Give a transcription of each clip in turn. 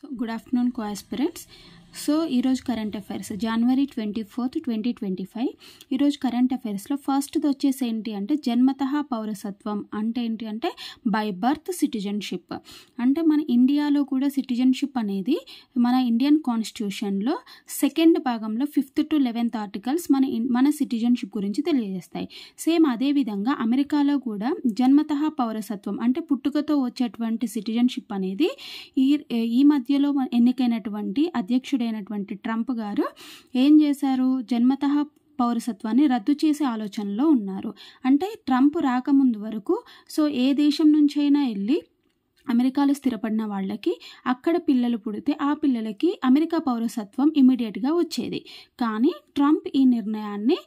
So, good afternoon, co-aspirants. So ఈరోజు current affairs జనవరి 24, 2025. ఈరోజు current అఫైర్స్లో ఫస్ట్ది వచ్చేసి ఏంటి అంటే జన్మతః పౌరసత్వం అంటే ఏంటి అంటే బై బర్త్ సిటిజన్షిప్. అంటే మన ఇండియాలో కూడా సిటిజన్షిప్ అనేది మన ఇండియన్ కాన్స్టిట్యూషన్లో సెకండ్ భాగంలో 5th to 11th ఆర్టికల్స్ మన సిటిజన్షిప్ గురించి తెలియజేస్తాయి. సేమ్ అదేవిధంగా అమెరికాలో కూడా జన్మతః పౌరసత్వం అంటే పుట్టుకతో వచ్చేటువంటి సిటిజన్షిప్ అనేది ఈ మధ్యలో ఎన్నికైనటువంటి అధ్యక్షుడైనటువంటి ట్రంప్ గారు ఏం చేశారు, జన్మతః పౌరసత్వాన్ని రద్దు చేసే ఆలోచనలో ఉన్నారు. అంటే ట్రంప్ రాకముందు వరకు ఏ దేశం నుంచైనా వెళ్ళి అమెరికాలో స్థిరపడిన వాళ్ళకి అక్కడ పిల్లలు పుడితే ఆ పిల్లలకి అమెరికా పౌరసత్వం ఇమీడియట్గా వచ్చేది. కానీ ట్రంప్ ఈ నిర్ణయాన్ని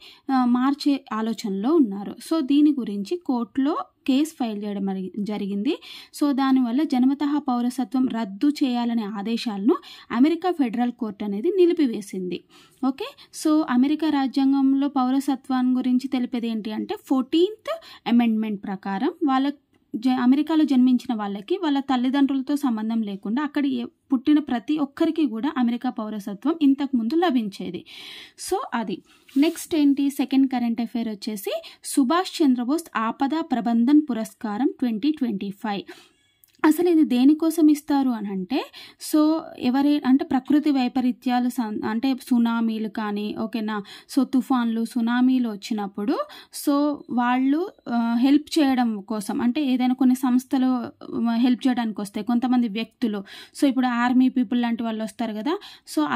మార్చే ఆలోచనలో ఉన్నారు. సో దీని గురించి కోర్టులో కేసు ఫైల్ చేయడం జరిగింది. సో దానివల్ల జన్మతః పౌరసత్వం రద్దు చేయాలనే ఆదేశాలను అమెరికా ఫెడరల్ కోర్ట్ అనేది నిలిపివేసింది. ఓకే, సో అమెరికా రాజ్యాంగంలో పౌరసత్వాన్ని గురించి తెలిపేది ఏంటి అంటే 14th అమెండ్మెంట్ ప్రకారం అమెరికాలో జన్మించిన వాళ్ళకి వాళ్ళ తల్లిదండ్రులతో సంబంధం లేకుండా అక్కడ పుట్టిన ప్రతి ఒక్కరికి కూడా అమెరికా పౌరసత్వం ఇంతకుముందు లభించేది. సో అది నెక్స్ట్ ఏంటి, సెకండ్ కరెంట్ అఫైర్ వచ్చేసి సుభాష్ చంద్రబోస్ ఆపదా ప్రబంధన్ పురస్కారం 2025. అసలు ఇది దేనికోసం ఇస్తారు అని అంటే అంటే ప్రకృతి వైపరీత్యాలు అంటే సునామీలు కానీ ఓకేనా, తుఫాన్లు సునామీలు వచ్చినప్పుడు వాళ్ళు హెల్ప్ చేయడం కోసం అంటే ఏదైనా కొన్ని సంస్థలు హెల్ప్ చేయడానికి వస్తాయి కొంతమంది వ్యక్తులు. ఇప్పుడు ఆర్మీ పీపుల్ లాంటి వాళ్ళు వస్తారు కదా,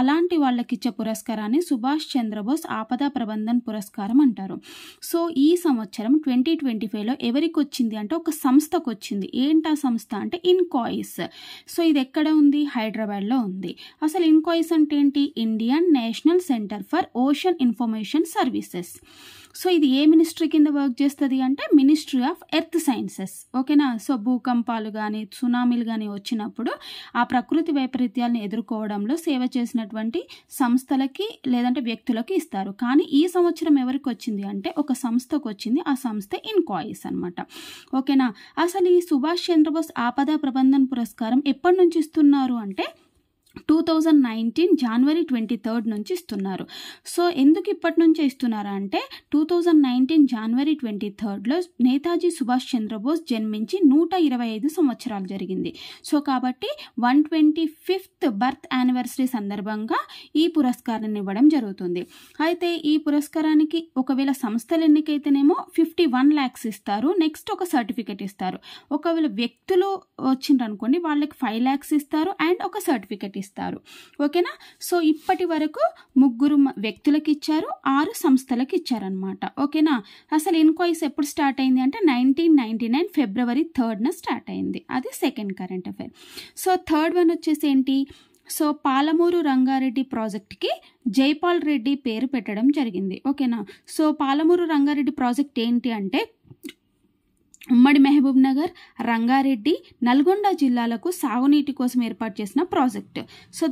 అలాంటి వాళ్ళకి ఇచ్చే పురస్కారాన్ని సుభాష్ చంద్రబోస్ ఆపదా ప్రబంధన్ పురస్కారం అంటారు. ఈ సంవత్సరం 2025లో ఎవరికి వచ్చింది అంటే ఒక సంస్థకు వచ్చింది. ఏంటా సంస్థ అంటే ఇన్కాయిస్. ఇది ఎక్కడ ఉంది, హైదరాబాద్లో ఉంది. అసలు ఇన్కాయిస్ అంటే ఏంటి, Indian national centre for ocean information services. ఇది ఏ మినిస్ట్రీ కింద వర్క్ చేస్తుంది అంటే మినిస్ట్రీ ఆఫ్ ఎర్త్ సైన్సెస్. ఓకేనా, భూకంపాలు కానీ సునామీలు కానీ వచ్చినప్పుడు ఆ ప్రకృతి వైపరీత్యాలను ఎదుర్కోవడంలో సేవ చేసినటువంటి సంస్థలకి లేదంటే వ్యక్తులకి ఇస్తారు. కానీ ఈ సంవత్సరం ఎవరికి వచ్చింది అంటే ఒక సంస్థకు వచ్చింది. ఆ సంస్థ ఇన్కాయిస్ అనమాట. ఓకేనా, అసలు ఈ సుభాష్ చంద్రబోస్ ఆపదా ప్రబంధన్ పురస్కారం ఎప్పటి నుంచి ఇస్తున్నారు అంటే 2019 జనవరి 23 నుంచి ఇస్తున్నారు. ఎందుకు ఇప్పటి నుంచే ఇస్తున్నారా అంటే 2019 జనవరి 23లో నేతాజీ సుభాష్ చంద్రబోస్ జన్మించి 125 సంవత్సరాలు జరిగింది. కాబట్టి 125th బర్త్ యానివర్సరీ సందర్భంగా ఈ పురస్కారాన్ని ఇవ్వడం జరుగుతుంది. అయితే ఈ పురస్కారానికి ఒకవేళ సంస్థలు ఎన్నికైతేనేమో 51 lakhs ఇస్తారు. నెక్స్ట్ ఒక సర్టిఫికెట్ ఇస్తారు. ఒకవేళ వ్యక్తులు వచ్చిండ్రనుకోండి వాళ్ళకి 5 lakhs ఇస్తారు అండ్ ఒక సర్టిఫికెట్ ఇస్తారు. ఓకేనా, ఇప్పటి వరకు 3 వ్యక్తులకు ఇచ్చారు, 6 సంస్థలకు ఇచ్చారనమాట. ఓకేనా, అసలు ఇన్కాయిస్ ఎప్పుడు స్టార్ట్ అయింది అంటే 1999 ఫిబ్రవరి 3 స్టార్ట్ అయింది. అది second current affair. Third one వచ్చేసి ఏంటి, పాలమూరు రంగారెడ్డి ప్రాజెక్ట్కి జైపాల్ రెడ్డి పేరు పెట్టడం జరిగింది. ఓకేనా, పాలమూరు రంగారెడ్డి ప్రాజెక్ట్ ఏంటి అంటే ఉమ్మడి మహబూబ్ నగర్, రంగారెడ్డి, నల్గొండ జిల్లాలకు సాగునీటి కోసం ఏర్పాటు చేసిన ప్రాజెక్ట్.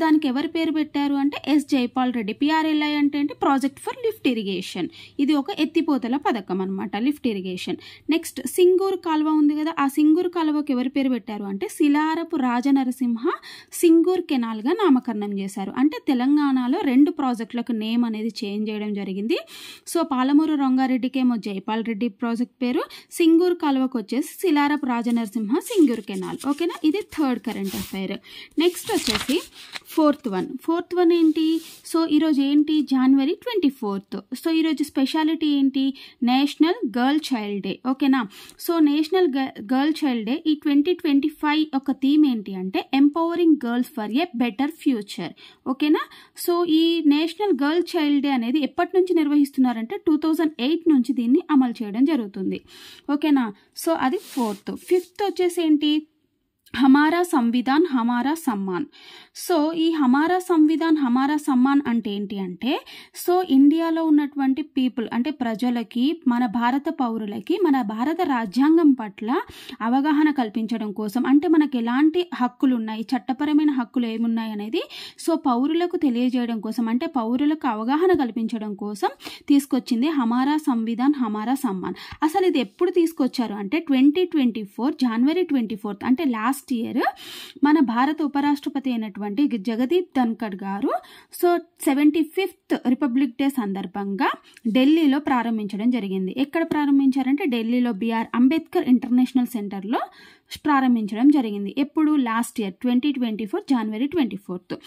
దానికి ఎవరి పేరు పెట్టారు అంటే ఎస్ జైపాల్ రెడ్డి. PRLI అంటే ఏంటి, ప్రాజెక్ట్ ఫర్ లిఫ్ట్ ఇరిగేషన్. ఇది ఒక ఎత్తిపోతల పథకం అనమాట, లిఫ్ట్ ఇరిగేషన్. నెక్స్ట్ సింగూరు కాలువ ఉంది కదా, ఆ సింగూరు కాలువకు ఎవరి పేరు పెట్టారు అంటే శిలారపు రాజనరసింహ సింగూర్ కెనాల్గా నామకరణం చేశారు. అంటే తెలంగాణలో 2 ప్రాజెక్టులకు నేమ్ అనేది చేంజ్ చేయడం జరిగింది. పాలమూరు రంగారెడ్డికేమో జైపాల్ రెడ్డి ప్రాజెక్ట్ పేరు, సింగూరు కాలువ వచ్చేసి శిలారపు రాజనరసింహ సింగూర్ కెనాల్. ఓకేనా, ఇది థర్డ్ కరెంట్ అఫైర్. నెక్స్ట్ వచ్చేసి ఫోర్త్ వన్ ఏంటి, ఈరోజు ఏంటి జనవరి 24. ఈరోజు స్పెషాలిటీ ఏంటి, నేషనల్ గర్ల్ చైల్డ్ డే. ఓకేనా, నేషనల్ గర్ల్ చైల్డ్ డే ఈ 2025 ఒక థీమ్ ఏంటి అంటే empowering girls for a better future. ఓకేనా, ఈ నేషనల్ గర్ల్ చైల్డ్ డే అనేది ఎప్పటి నుంచి నిర్వహిస్తున్నారంటే 2008 నుంచి దీన్ని అమలు చేయడం జరుగుతుంది. ఓకేనా, అది ఫోర్త్. ఫిఫ్త్ వచ్చేసి ఏంటి, హమారా సంవిధాన్ హమారా సమ్మాన్. ఈ హమారా సంవిధాన్ హమారా సమ్మాన్ అంటే ఏంటి అంటే ఇండియాలో ఉన్నటువంటి పీపుల్ అంటే ప్రజలకి, మన భారత పౌరులకి మన భారత రాజ్యాంగం పట్ల అవగాహన కల్పించడం కోసం, అంటే మనకు ఎలాంటి హక్కులు ఉన్నాయి, చట్టపరమైన హక్కులు ఏమున్నాయి అనేది పౌరులకు తెలియజేయడం కోసం, అంటే పౌరులకు అవగాహన కల్పించడం కోసం తీసుకొచ్చింది హమారా సంవిధాన్ హమారా సమ్మాన్. అసలు ఇది ఎప్పుడు తీసుకొచ్చారు అంటే 2024 జనవరి 24 అంటే లాస్ట్ లాస్ట్ ఇయర్ మన భారత ఉపరాష్ట్రపతి అయినటువంటి జగదీప్ ధన్కర్ గారు సో 75th రిపబ్లిక్ డే సందర్భంగా ఢిల్లీలో ప్రారంభించడం జరిగింది. ఎక్కడ ప్రారంభించారంటే ఢిల్లీలో బిఆర్ అంబేద్కర్ ఇంటర్నేషనల్ సెంటర్లో ప్రారంభించడం జరిగింది. ఎప్పుడు లాస్ట్ ఇయర్ 2024 జనవరి 24.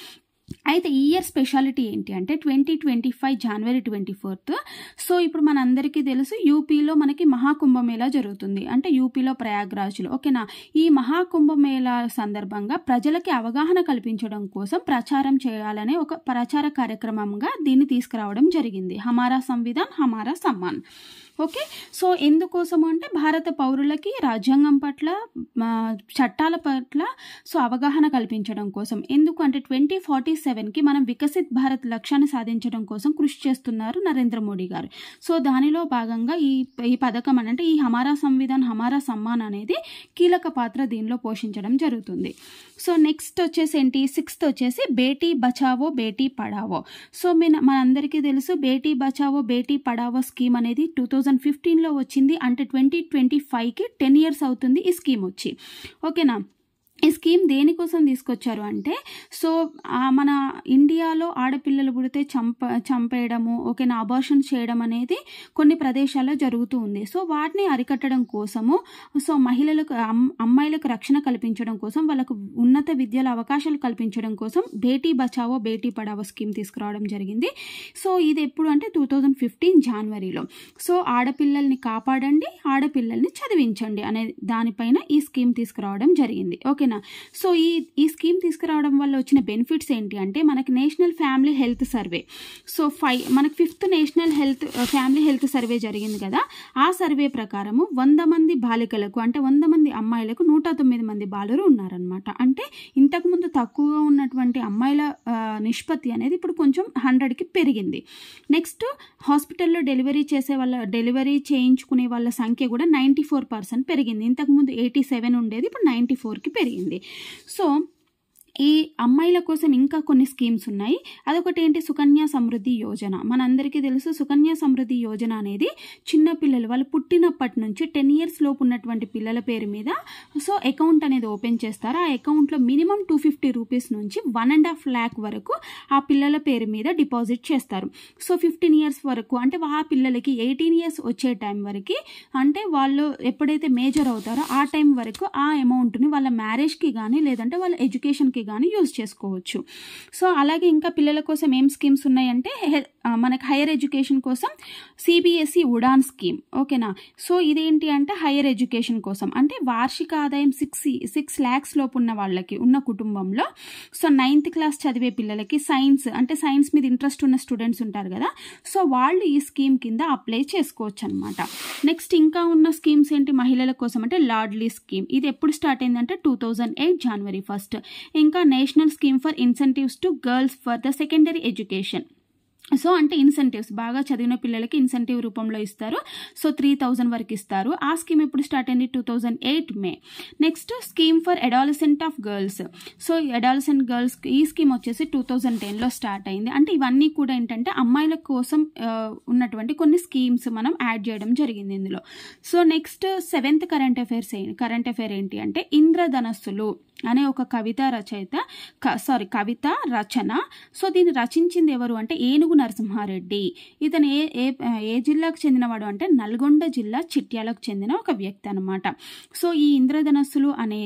అయితే ఈ ఇయర్ స్పెషాలిటీ ఏంటి అంటే 2025 జనవరి 24. సో ఇప్పుడు మనందరికీ తెలుసు యూపీలో మనకి మహాకుంభమేళా జరుగుతుంది, అంటే యూపీలో ప్రయాగ్రాజ్లో. ఓకేనా, ఈ మహాకుంభమేళా సందర్భంగా ప్రజలకి అవగాహన కల్పించడం కోసం ప్రచారం చేయాలనే ఒక ప్రచార కార్యక్రమంగా దీన్ని తీసుకురావడం జరిగింది. హమారా సంవిధాన్ హమారా సమ్మాన్. ఓకే, సో ఎందుకోసము అంటే భారత పౌరులకి రాజ్యాంగం పట్ల చట్టాల పట్ల సో అవగాహన కల్పించడం కోసం. ఎందుకు అంటే 2047కి మనం వికసిత్ భారత్ లక్ష్యాన్ని సాధించడం కోసం కృషి చేస్తున్నారు నరేంద్ర మోడీ గారు. సో దానిలో భాగంగా ఈ పథకం అంటే ఈ హమారా సంవిధాన్ హమారా సమ్మాన్ అనేది కీలక పాత్ర దీనిలో పోషించడం జరుగుతుంది. సో నెక్స్ట్ వచ్చేసి ఏంటి 6th వచ్చేసి బేటీ బచావో బేటీ పడావో. సో మనందరికీ తెలుసు బేటీ బచావో బేటీ పడావో స్కీమ్ అనేది 2015లో వచ్చింది, అంటే 2025కి 10 years అవుతుంది ఈ స్కీమ్ వచ్చి. ఓకేనా, ఈ స్కీమ్ దేనికోసం తీసుకొచ్చారు అంటే సో మన ఇండియాలో ఆడపిల్లలు పుడితే చంపేయడము, ఓకేనా, అబార్షన్ చేయడం అనేది కొన్ని ప్రదేశాల్లో జరుగుతూ ఉంది. సో వాటిని అరికట్టడం కోసము సో మహిళలకు అమ్మాయిలకు రక్షణ కల్పించడం కోసం, వాళ్ళకు ఉన్నత విద్యలో అవకాశాలు కల్పించడం కోసం బేటీ బచావో బేటీ పడావో స్కీమ్ తీసుకురావడం జరిగింది. సో ఇది ఎప్పుడు అంటే 2015 జనవరిలో. సో ఆడపిల్లల్ని కాపాడండి, ఆడపిల్లల్ని చదివించండి అనే దానిపైన ఈ స్కీమ్ తీసుకురావడం జరిగింది. ఓకే, సో ఈ స్కీమ్ తీసుకురావడం వల్ల వచ్చిన బెనిఫిట్స్ ఏంటి అంటే మనకి national family health survey so మనకి 5th national family health survey జరిగింది కదా. ఆ సర్వే ప్రకారము 100 మంది బాలికలకు అంటే 100 మంది అమ్మాయిలకు 109 మంది బాలురు ఉన్నారనమాట. అంటే ఇంతకుముందు తక్కువగా ఉన్నటువంటి అమ్మాయిల నిష్పత్తి అనేది ఇప్పుడు కొంచెం 100కి పెరిగింది. నెక్స్ట్ హాస్పిటల్లో డెలివరీ చేయించుకునే వాళ్ళ సంఖ్య కూడా 94% పెరిగింది. ఇంతకుముందు 87 ఉండేది, ఇప్పుడు 94కి పెరిగింది. సో ఈ అమ్మాయిల కోసం ఇంకా కొన్ని స్కీమ్స్ ఉన్నాయి. అదొకటి ఏంటి సుకన్య సమృద్ధి యోజన. మనందరికీ తెలుసు సుకన్య సమృద్ధి యోజన అనేది చిన్నపిల్లలు వాళ్ళు పుట్టినప్పటి నుంచి 10 years లోపు ఉన్నటువంటి పిల్లల పేరు మీద సో అకౌంట్ అనేది ఓపెన్ చేస్తారు. ఆ అకౌంట్లో మినిమం 250 రూపీస్ నుంచి 1.5 lakh వరకు ఆ పిల్లల పేరు మీద డిపాజిట్ చేస్తారు. సో 15 years వరకు అంటే ఆ పిల్లలకి 18 years వచ్చే టైం వరకు అంటే వాళ్ళు ఎప్పుడైతే మేజర్ అవుతారో ఆ టైం వరకు ఆ అమౌంట్ని వాళ్ళ మ్యారేజ్కి కానీ లేదంటే వాళ్ళ ఎడ్యుకేషన్కి కానీ యూజ్ చేసుకోవచ్చు. సో అలాగే ఇంకా పిల్లల కోసం ఏం స్కీమ్స్ ఉన్నాయంటే మనకి హైయర్ ఎడ్యుకేషన్ కోసం సిబిఎస్ఈ ఉడాన్ స్కీమ్. ఓకేనా, సో ఇదేంటి అంటే హైయర్ ఎడ్యుకేషన్ కోసం అంటే వార్షిక ఆదాయం 6 lakhs లోపు ఉన్న వాళ్ళకి ఉన్న కుటుంబంలో సో 9th class చదివే పిల్లలకి సైన్స్ మీద ఇంట్రెస్ట్ ఉన్న స్టూడెంట్స్ ఉంటారు కదా, సో వాళ్ళు ఈ స్కీమ్ కింద అప్లై చేసుకోవచ్చు అనమాట. నెక్స్ట్ ఇంకా ఉన్న స్కీమ్స్ ఏంటి మహిళల కోసం అంటే లాడ్లీ స్కీమ్. ఇది ఎప్పుడు స్టార్ట్ అయిందంటే 2008 జనవరి 1. ఇంకా national scheme for incentives to girls for the secondary education. So అంటే ఇన్సెంటివ్స్ బాగా చదివిన పిల్లలకి ఇన్సెంటివ్ రూపంలో ఇస్తారు. సో 3000 వరకు ఇస్తారు. ఆ స్కీమ్ ఎప్పుడు స్టార్ట్ అయింది 2008 May. Next scheme for adolescent of girls. So adolescent girls ఈ స్కీమ్ వచ్చేసి 2010లో స్టార్ట్ అయింది. అంటే ఇవన్నీ కూడా ఏంటంటే అమ్మాయిల కోసం ఉన్నటువంటి కొన్ని స్కీమ్స్ మనం యాడ్ చేయడం జరిగింది ఇందులో. So next 7th current affair ఏంటి అంటే ఇంద్రధనస్సులు అనే ఒక కవిత రచన. సో దీన్ని రచించింది ఎవరు అంటే ఏనుగు నరసింహారెడ్డి. ఇతను ఏ జిల్లాకు చెందినవాడు అంటే నల్గొండ జిల్లా చిట్యాలకు చెందిన ఒక వ్యక్తి అనమాట. సో ఈ ఇంద్రధనస్సులు అనే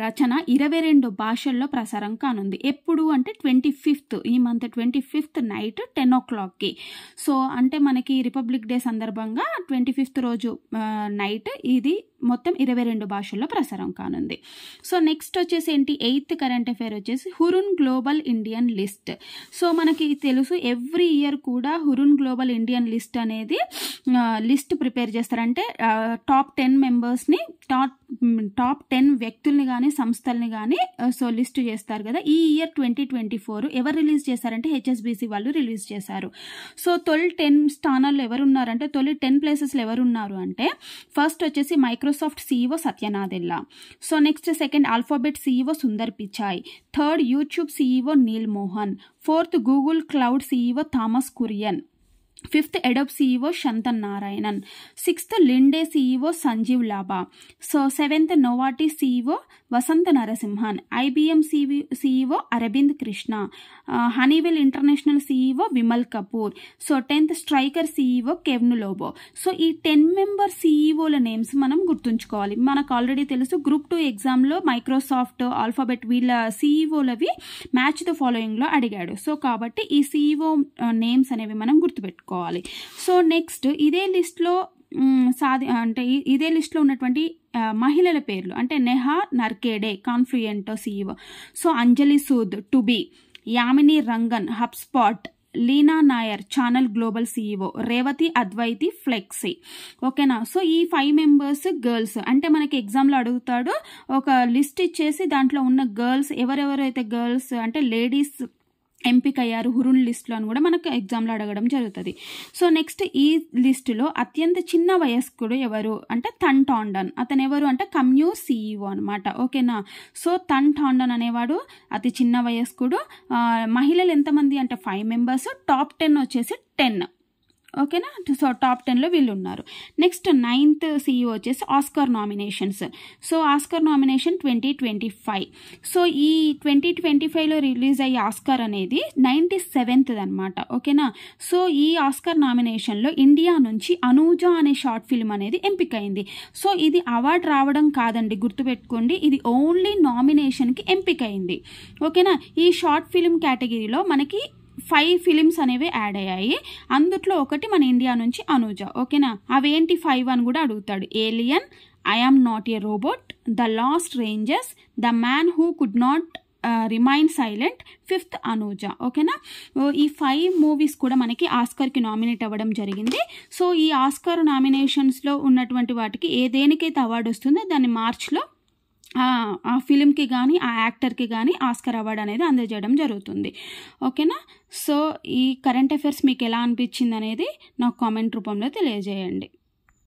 రచన 22 భాషల్లో ప్రసారం కానుంది. ఎప్పుడు అంటే 25th ఈ మంత్ 25th నైట్ 10 o'clockకి. సో అంటే మనకి రిపబ్లిక్ డే సందర్భంగా 25th రోజు నైట్ ఇది మొత్తం 22 భాషల్లో ప్రసారం కానుంది. సో నెక్స్ట్ వచ్చేసి ఏంటి 8th కరెంట్ అఫైర్ వచ్చేసి Hurun global Indian list. So మనకి తెలుసు ఎవ్రీ ఇయర్ కూడా హురున్ గ్లోబల్ ఇండియన్ లిస్ట్ అనేది లిస్ట్ ప్రిపేర్ చేస్తారంటే టాప్ 10 మెంబర్స్ని టాప్ 10 వ్యక్తుల్ని కానీ సంస్థల్ని కానీ సో లిస్ట్ చేస్తారు కదా. ఈ ఇయర్ 2024 ఎవరు రిలీజ్ చేశారంటే హెచ్ఎస్బిసి వాళ్ళు రిలీజ్ చేశారు. సో తొలి 10 స్థానాల్లో ఎవరున్నారంటే తొలి 10 ప్లేసెస్లో ఎవరున్నారు అంటే ఫస్ట్ వచ్చేసి Microsoft CEO Satya Nadella. So next second Alphabet CEO Sundar Pichai. Third YouTube CEO Neal Mohan. Fourth Google cloud CEO Thomas Kurian. 5th Adobe CEO Shantanu Narayen. 6th Linde CEO Sanjiv Lamba. So 7th Novartis CEO Vasant Narasimhan, IBM CEO Arvind Krishna, Honeywell international CEO Vimal Kapur, so 10th Stryker CEO Kevin Lobo. So ఈ 10 member CEOల names మనం గుర్తుంచుకోవాలి. మనకు already తెలుసు group 2 ఎగ్జామ్లో Microsoft, alphabet వీళ్ళ CEOలవి match the ఫాలోయింగ్లో అడిగాడు. So కాబట్టి ఈ CEO నేమ్స్ అనేవి మనం గుర్తుపెట్టుకోవాలి. సో నెక్స్ట్ ఇదే లిస్ట్లో ఇదే లిస్ట్లో ఉన్నటువంటి మహిళల పేర్లు అంటే Neha Narkhede Confluent CEO, so Anjali Sood Tubi, Yamini Rangan HubSpot, Leena Nair Chanel global CEO, Revathi Advaithi Flex. ఓకేనా. సో ఈ 5 మెంబర్స్ గర్ల్స్. అంటే మనకి ఎగ్జామ్లో అడుగుతాడు ఒక లిస్ట్ ఇచ్చేసి దాంట్లో ఉన్న గర్ల్స్ ఎవరెవరైతే గర్ల్స్ అంటే లేడీస్ ఎంపిక అయ్యారు హురున్ లిస్ట్లో అని కూడా మనకు ఎగ్జామ్లో అడగడం జరుగుతుంది. సో నెక్స్ట్ ఈ లిస్టులో అత్యంత చిన్న వయస్కుడు ఎవరు అంటే తన్ టాండన్. అతను ఎవరు అంటే కమ్యూ CEO అనమాట. ఓకేనా. సో తన్ టాండన్ అనేవాడు అతి చిన్న వయస్కుడు. మహిళలు ఎంతమంది అంటే 5 మెంబర్స్, టాప్ 10 వచ్చేసి 10. ఓకేనా. సో టాప్ 10లో వీళ్ళు ఉన్నారు. నెక్స్ట్ 9th CEO వచ్చేసి Oscar nominations. So Oscar nomination 2025. So ఈ 2025లో రిలీజ్ అయ్యే ఆస్కార్ అనేది 97th అనమాట. ఓకేనా. సో ఈ ఆస్కార్ నామినేషన్లో ఇండియా నుంచి అనూజ అనే షార్ట్ ఫిల్మ్ అనేది ఎంపికైంది. సో ఇది అవార్డు రావడం కాదండి, గుర్తుపెట్టుకోండి. ఇది ఓన్లీ నామినేషన్కి ఎంపికైంది. ఓకేనా. ఈ షార్ట్ ఫిల్మ్ కేటగిరీలో మనకి 5 ఫిలిమ్స్ అనేవి యాడ్ అయ్యాయి. అందుట్లో ఒకటి మన ఇండియా నుంచి అనూజ. ఓకేనా. అవేంటి 5 అని కూడా అడుగుతాడు. Alien, I am not a robot, the last Rangers, the man who could not remain silent, 5th Anuja. ఓకేనా. ఈ 5 మూవీస్ కూడా మనకి ఆస్కార్కి నామినేట్ అవ్వడం జరిగింది. సో ఈ ఆస్కార్ నామినేషన్స్లో ఉన్నటువంటి వాటికి దేనికైతే అవార్డు వస్తుందో దాన్ని మార్చ్లో ఆ ఫిలింకి కానీ ఆ యాక్టర్కి కానీ ఆస్కార్ అవార్డు అనేది అందజేయడం జరుగుతుంది. ఓకేనా. సో ఈ కరెంట్ అఫైర్స్ మీకు ఎలా అనిపించింది అనేది నాకు కామెంట్ రూపంలో తెలియజేయండి.